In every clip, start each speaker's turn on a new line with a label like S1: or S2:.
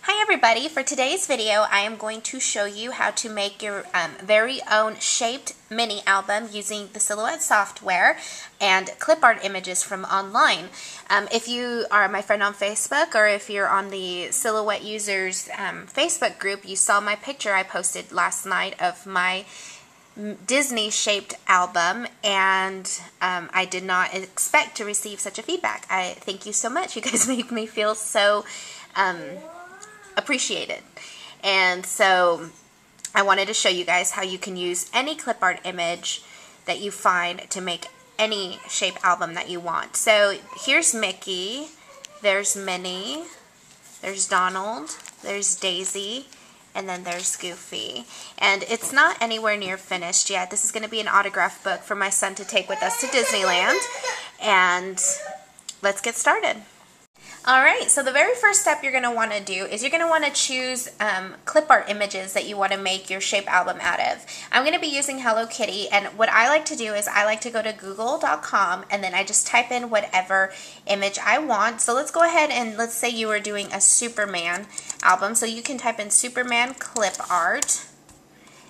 S1: Hi everybody, for today's video I am going to show you how to make your very own shaped mini album using the Silhouette software and clip art images from online. If you are my friend on Facebook or if you're on the Silhouette users Facebook group, you saw my picture I posted last night of my Disney shaped album, and I did not expect to receive such a feedback. I thank you so much. You guys make me feel so appreciated. And so I wanted to show you guys how you can use any clip art image that you find to make any shape album that you want. So here's Mickey, there's Minnie, there's Donald, there's Daisy, and then there's Goofy. And it's not anywhere near finished yet. This is going to be an autograph book for my son to take with us to Disneyland. And let's get started. Alright, so the very first step you're going to want to do is you're going to want to choose clip art images that you want to make your shape album out of. I'm going to be using Hello Kitty, and what I like to do is I like to go to google.com and then I just type in whatever image I want. So let's go ahead and let's say you were doing a Superman album, so you can type in Superman clip art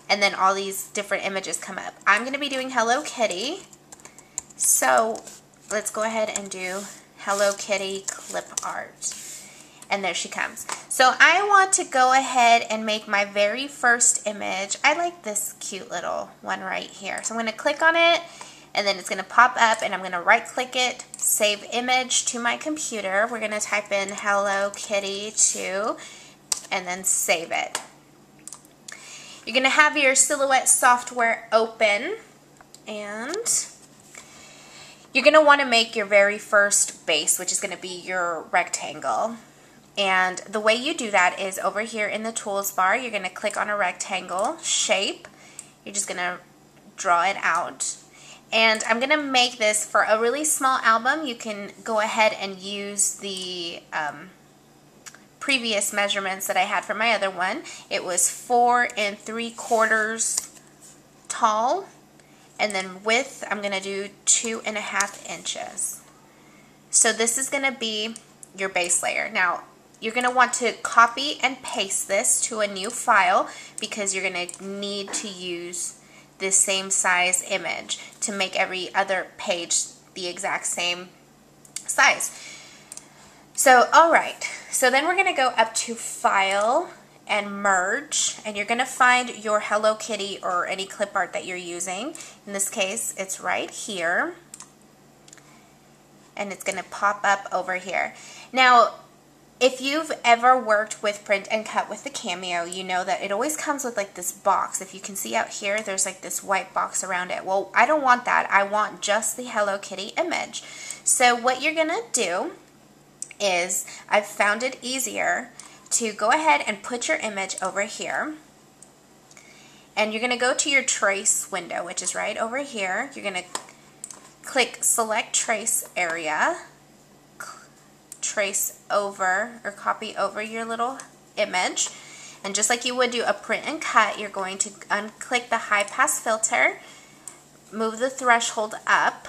S1: and then all these different images come up. I'm going to be doing Hello Kitty, so let's go ahead and do Hello Kitty clip art. And there she comes. So I want to go ahead and make my very first image. I like this cute little one right here. So I'm going to click on it, and then it's going to pop up, and I'm going to right click it, save image to my computer. We're going to type in Hello Kitty 2 and then save it. You're going to have your Silhouette software open, and you're going to want to make your very first base, which is going to be your rectangle. And the way you do that is over here in the tools bar, you're going to click on a rectangle shape. You're just going to draw it out. And I'm going to make this for a really small album. You can go ahead and use the previous measurements that I had for my other one. It was 4 3/4 tall. And then width, I'm going to do 2.5 inches. So this is going to be your base layer. Now, you're going to want to copy and paste this to a new file because you're going to need to use this same size image to make every other page the exact same size. So, alright. So then we're going to go up to File and merge, and you're going to find your Hello Kitty or any clip art that you're using. In this case, it's right here, and it's going to pop up over here. Now, if you've ever worked with print and cut with the Cameo, you know that it always comes with like this box. If you can see out here, there's like this white box around it. Well, I don't want that. I want just the Hello Kitty image. So what you're going to do is, I've found it easier to go ahead and put your image over here, and you're going to go to your trace window, which is right over here. You're going to click select trace area, trace over or copy over your little image, and just like you would do a print and cut, you're going to unclick the high pass filter, move the threshold up,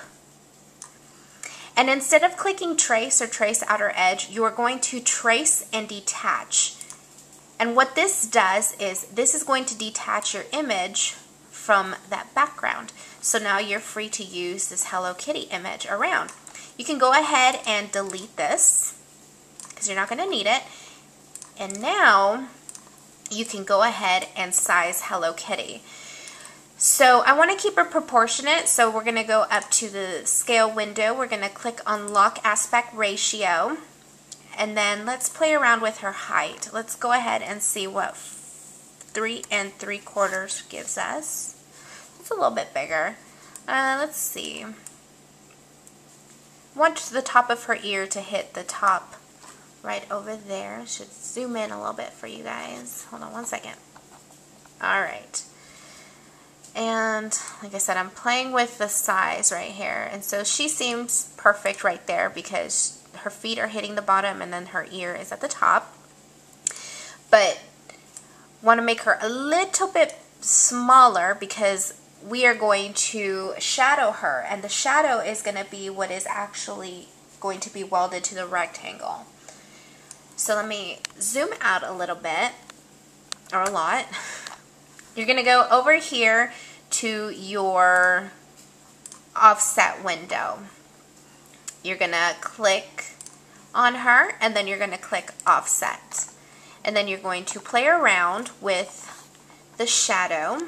S1: and instead of clicking trace or trace outer edge, you are going to trace and detach. And what this does is this is going to detach your image from that background. So now you're free to use this Hello Kitty image around. You can go ahead and delete this because you're not going to need it. And now you can go ahead and size Hello Kitty. So I want to keep her proportionate, so we're going to go up to the scale window. We're going to click on lock aspect ratio, and then let's play around with her height. Let's go ahead and see what 3 3/4 gives us. It's a little bit bigger. Let's see. I want the top of her ear to hit the top right over there. Should zoom in a little bit for you guys. Hold on one second. Alright. And like I said, I'm playing with the size right here, and so she seems perfect right there because her feet are hitting the bottom and then her ear is at the top. But want to make her a little bit smaller because we are going to shadow her, and the shadow is going to be what is actually going to be welded to the rectangle. So let me zoom out a little bit, or a lot. You're going to go over here to your offset window. You're going to click on her, and then you're going to click offset. And then you're going to play around with the shadow.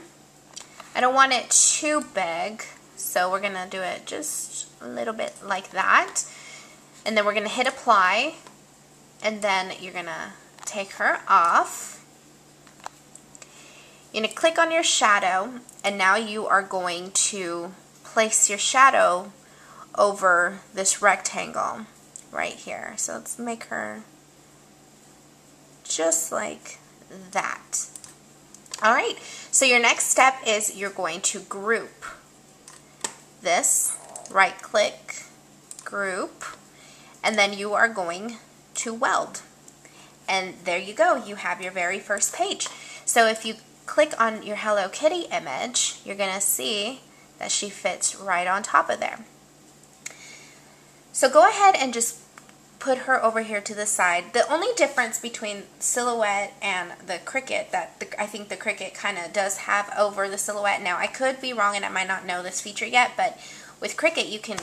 S1: I don't want it too big, so we're going to do it just a little bit like that. And then we're going to hit apply, and then you're going to take her off. You're going to click on your shadow, and now you are going to place your shadow over this rectangle right here. So let's make her just like that. Alright, so your next step is you're going to group this, right click, group, and then you are going to weld. And there you go, you have your very first page. So if you click on your Hello Kitty image, you're going to see that she fits right on top of there. So go ahead and just put her over here to the side. The only difference between Silhouette and the Cricut that I think the Cricut kind of does have over the Silhouette, now I could be wrong and I might not know this feature yet, but with Cricut you can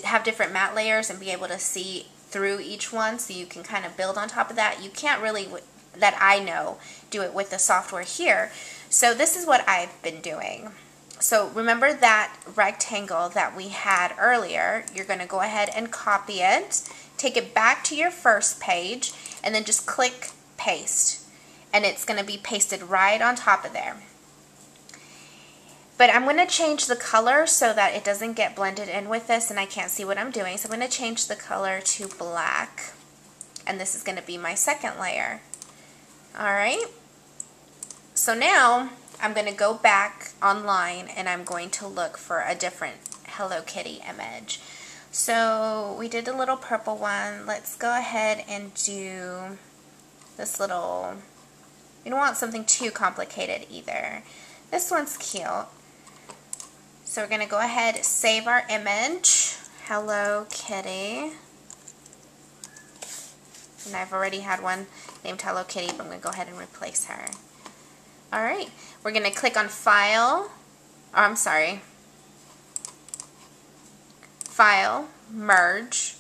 S1: have different matte layers and be able to see through each one, so you can kind of build on top of that. You can't really, that I know, do it with the software here. So this is what I've been doing. So remember that rectangle that we had earlier, you're going to go ahead and copy it, take it back to your first page, and then just click paste. And it's going to be pasted right on top of there. But I'm going to change the color so that it doesn't get blended in with this and I can't see what I'm doing. So I'm going to change the color to black. And this is going to be my second layer. Alright. So now I'm going to go back online and I'm going to look for a different Hello Kitty image. So we did a little purple one. Let's go ahead and do this little, we don't want something too complicated either. This one's cute. So we're going to go ahead, save our image, Hello Kitty. And I've already had one named Hello Kitty, but I'm going to go ahead and replace her. Alright, we're going to click on File, File, Merge.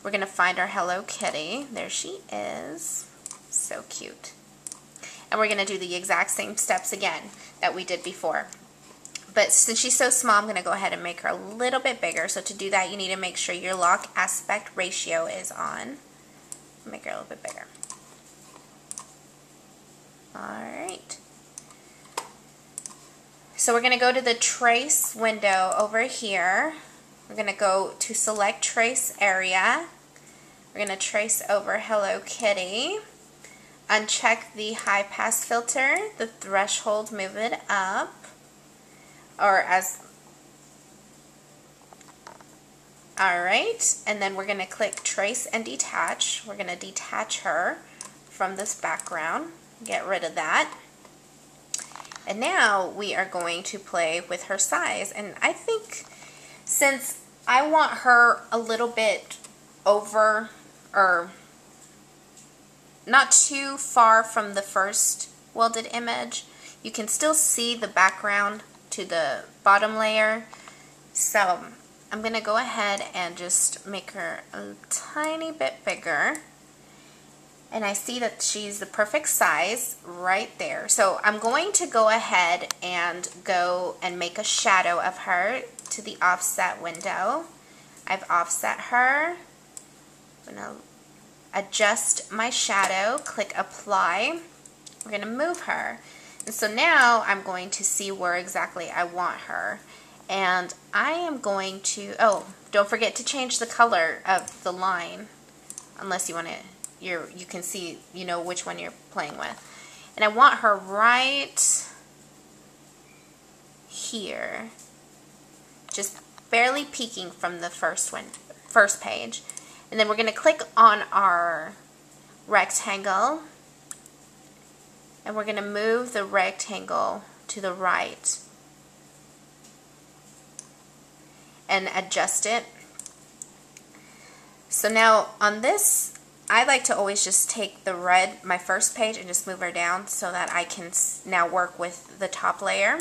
S1: We're going to find our Hello Kitty. There she is. So cute. And we're going to do the exact same steps again that we did before. But since she's so small, I'm going to go ahead and make her a little bit bigger. So to do that, you need to make sure your lock aspect ratio is on. Make her a little bit bigger. Alright. So we're going to go to the trace window over here. We're going to go to select trace area. We're going to trace over Hello Kitty. Uncheck the high pass filter, the threshold, move it up. Alright, and then we're going to click trace and detach. We're going to detach her from this background, get rid of that. And now we are going to play with her size. And I think since I want her a little bit over, or not too far from the first welded image, you can still see the background to the bottom layer. So I'm going to go ahead and just make her a tiny bit bigger. And I see that she's the perfect size right there. So I'm going to go ahead and go and make a shadow of her to the offset window. I've offset her. I'm going to adjust my shadow, click apply. We're going to move her. And so now I'm going to see where exactly I want her. And I am going to, oh, don't forget to change the color of the line, unless you want to, you can see, you know, which one you're playing with. And I want her right here, just barely peeking from the first page. And then we're going to click on our rectangle, and we're going to move the rectangle to the right and adjust it. So now on this I like to always just take the red, my first page, and just move her down so that I can now work with the top layer.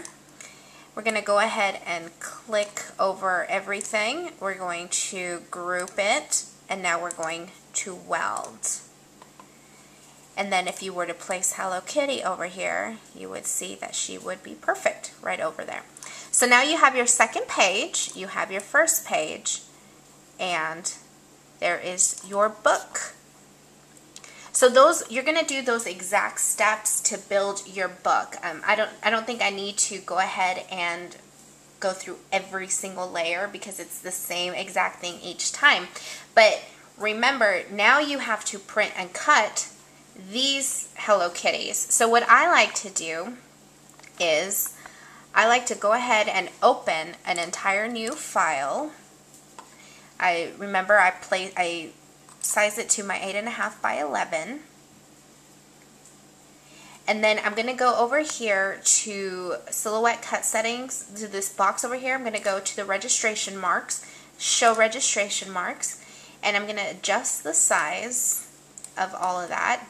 S1: We're going to go ahead and click over everything. We're going to group it, and now we're going to weld. And then if you were to place Hello Kitty over here, you would see that she would be perfect right over there. So now you have your second page, you have your first page, and there is your book. So you're going to do those exact steps to build your book. I don't think I need to go ahead and go through every single layer because it's the same exact thing each time. But remember, now you have to print and cut these Hello Kitties. So what I like to do is I like to go ahead and open an entire new file. I size it to my 8.5 by 11. And then I'm going to go over here to Silhouette Cut Settings, to this box over here. I'm going to go to the registration marks, show registration marks, and I'm going to adjust the size of all of that.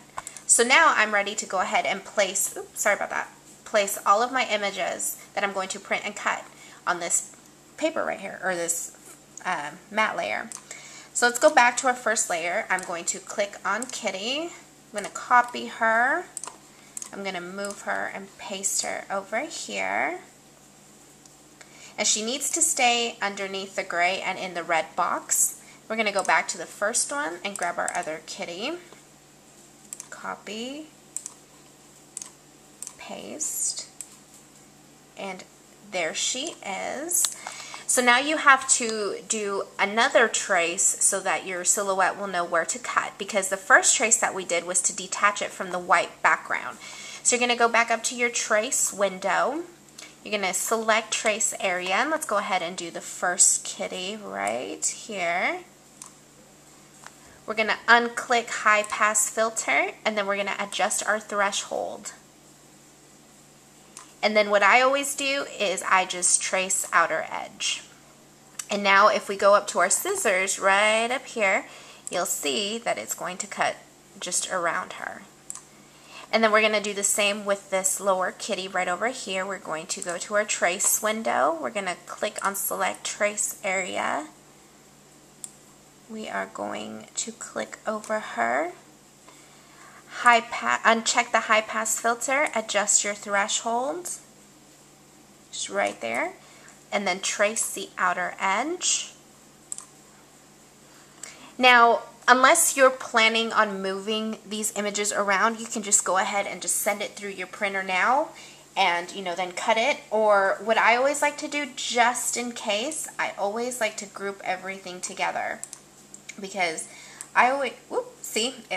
S1: So now I'm ready to go ahead and place, place all of my images that I'm going to print and cut on this paper right here, or this matte layer. So let's go back to our first layer. I'm going to click on Kitty. I'm going to copy her. I'm going to move her and paste her over here. And she needs to stay underneath the gray and in the red box. We're going to go back to the first one and grab our other kitty. Copy, paste, and there she is. So now you have to do another trace so that your silhouette will know where to cut, because the first trace that we did was to detach it from the white background. So you're going to go back up to your trace window. You're going to select trace area, and let's go ahead and do the first kitty right here. We're going to unclick high pass filter, and then we're going to adjust our threshold. And then what I always do is I just trace outer edge. And now if we go up to our scissors right up here, you'll see that it's going to cut just around her. And then we're going to do the same with this lower kitty right over here. We're going to go to our trace window. We're going to click on select trace area. We are going to click over her. Uncheck the high pass filter, adjust your threshold, just right there, and then trace the outer edge. Now, unless you're planning on moving these images around, you can just go ahead and just send it through your printer now and then cut it. Or what I always like to do, just in case, I always like to group everything together, because I always,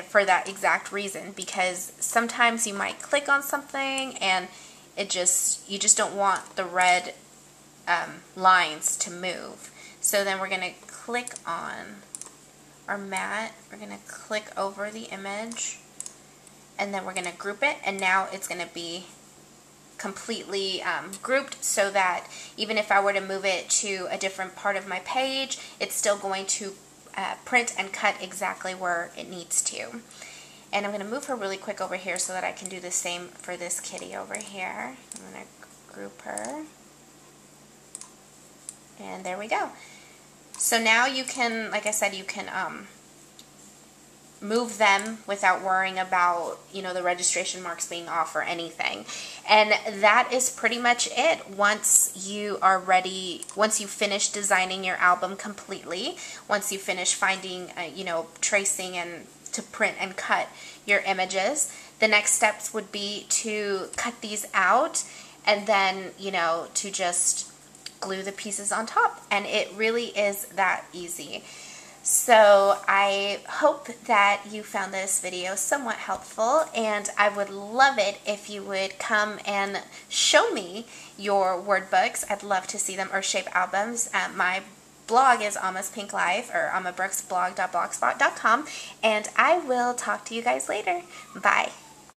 S1: for that exact reason, because sometimes you might click on something and you just don't want the red lines to move. So then we're going to click on our matte, we're going to click over the image, and then we're going to group it, and now it's going to be completely grouped, so that even if I were to move it to a different part of my page, it's still going to print and cut exactly where it needs to. And I'm going to move her really quick over here so that I can do the same for this kitty over here. I'm going to group her. And there we go. So now you can, like I said, you can move them without worrying about, the registration marks being off or anything. And that is pretty much it. Once you are ready, once you finish designing your album completely, once you finish finding, tracing and to print and cut your images, the next steps would be to cut these out and then, to just glue the pieces on top. And it really is that easy. So I hope that you found this video somewhat helpful, and I would love it if you would come and show me your word books. I'd love to see them, or shape albums. My blog is Alma's Pink Life, or almabrooksblog.blogspot.com, and I will talk to you guys later. Bye.